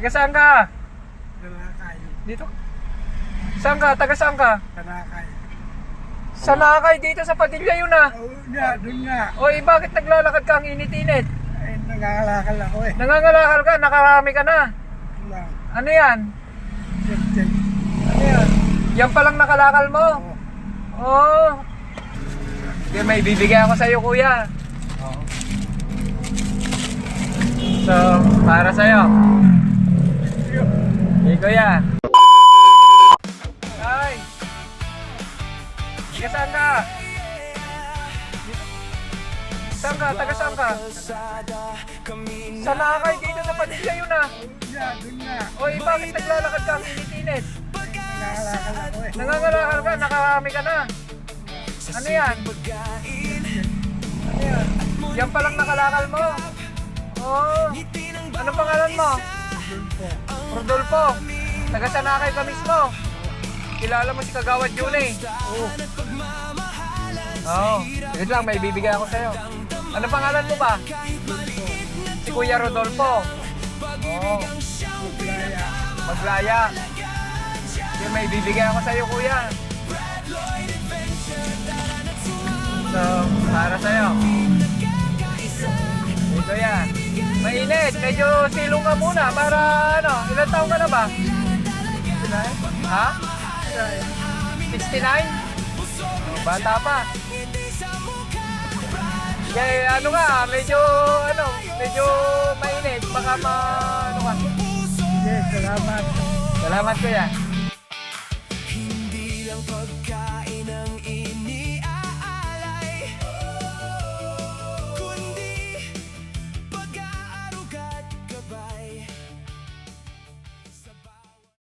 Taga saan ka? Nanakay. Dito? Saan ka? Taga saan ka? Nanakay. Sa Nakay, dito sa Padilla yun ah. Oo nga, doon nga. Oy, bakit naglalakad ka ang init-init? Ay, nangangalakal ako eh. Nangangalakal ka, nakarami ka na. Lang. Ano yan? Check. Ano yan? Yan palang nakalakal mo? Oo. Oo. Okay, may bibigay ako sa'yo kuya. Oo. So, para sa'yo. Hey kuya. Ay. Taga saan ka? Saan ka? Taga saan ka? Sa Nakay, dito sa Padilla yun ah. Oo nga, doon nga. Oy, bakit naglalakad ka ang init-init? Nangangalakal ako eh. Nangangalakal ka, nakarami ka na. Ano yan? Ano yan? Yan palang nakalakal mo. Oo. Anong pangalan mo? Doon po. Rodolfo. Taga sa Nakay ka mismo. Kilala mo si Kagawad June. Oo. Oo. Wait lang, may bibigay ako sa'yo. Ano pangalan mo ba? Doon po. Si Kuya Rodolfo. Oo. Maglaya. Maglaya. Okay, may bibigay ako sa'yo kuya. So, para sa'yo. Hey kuya. Mainit. Medyo silong ka muna para ano. Ilan taon ka na ba? Ha? 69? Oh, bata pa. Kaya ano ka, medyo mainit. Baka ano ka. Sige, salamat. Salamat kuya.